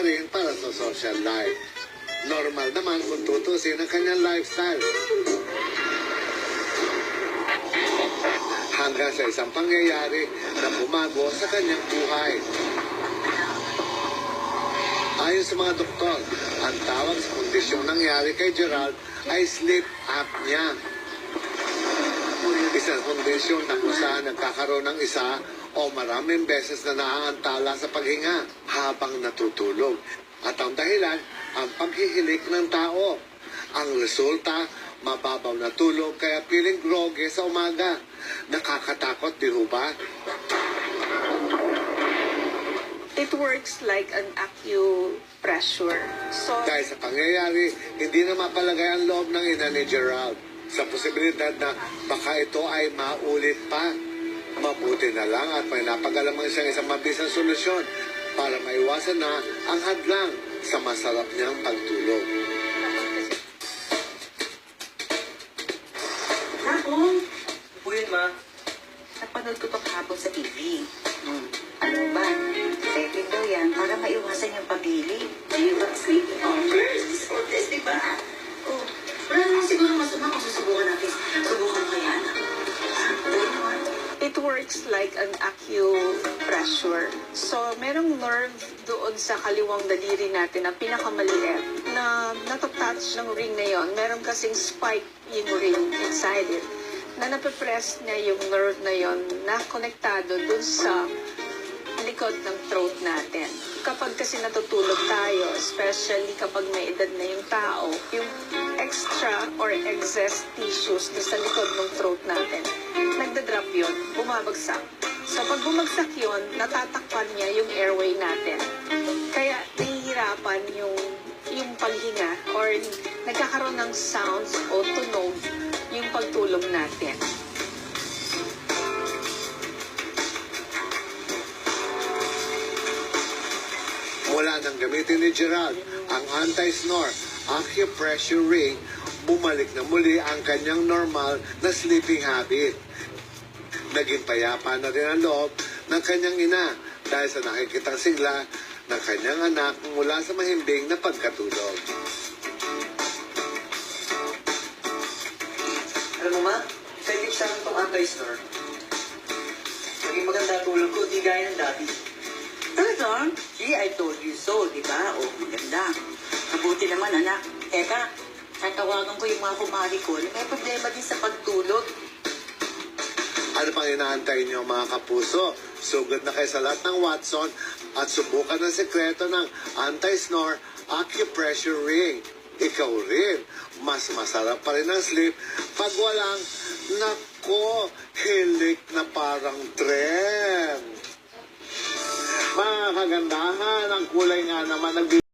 rin para sa social life. Normal naman kung tutusin ang kanyang lifestyle. Hanggang sa isang pangyayari na bumago sa kanyang buhay. Ayon sa mga doktor, ang tawag sa kondisyong nangyari kay Gerald ay sleep apnea. Isang kondisyon na kung saan nagkakaroon ng isa o maraming beses na naaantala sa paghinga habang natutulog. At ang dahilan, ang paghihilik ng tao. Ang resulta, mababaw na tulog kaya feeling groggy sa umaga. Nakakatakot, di ho ba? It works like an acupressure. So, Dahil sa pangyayari, hindi na mapalagay ang loob ng ina ni Gerald sa posibilidad na baka ito ay maulit pa. Mabuti na lang at may napag-alamang siyang isang mabisang solusyon para maiwasan na ang hadlang sa masarap niyang pagtulog. Ako, Po yun, ma. napanood ko to kahapon sa TV. Ano ba? Setting daw yan para maiwasan yung pabili. Ayun ba? Sleeping on first. O, test, di ba? Oh, wala naman siguro masama kung susubukan natin. Subukan ko yan. it works like an acupressure. So, merong nerve doon sa kaliwang daliri natin na pinakamaliit na natatouch ng ring na yon. Meron kasing spike yung ring inside it na napipress niya yung nerve na yon na konektado dun sa likod ng throat natin. Kapag kasi natutulog tayo, especially kapag may edad na yung tao, yung extra or excess tissues sa likod ng throat natin, nagda-drop yun, bumabagsak. So pag bumagsak yun, natatakpan niya yung airway natin. Kaya nahihirapan yung paghinga or nagkakaroon ng sounds o tunog yung pagtulog natin. Mula nang gamitin ni Gerald ang anti-snore acupressure ring, bumalik na muli ang kanyang normal na sleeping habit. Naging payapa na rin ang loob ng kanyang ina dahil sa nakikitang sigla ng kanyang anak mula sa mahimbing na pagkatulog. Alam mo, ma, effective sa akin itong anti-snore. Naging maganda tulog ko, di gaya ng dati. Talaga? See, I told you so, di ba? O, maganda. Mabuti naman, anak. Teka, tatawagan ko yung mga kumari ko na may problema din sa pagtulog. Ano pang inaantay niyo mga kapuso? Sugod na kayo sa lahat ng Watson at subukan ang sekreto ng anti-snore acupressure ring. Ikaw rin, mas masarap pa rin ang sleep pag walang, nako, hilik na parang tren. Mga kagandahan, ang kulay nga naman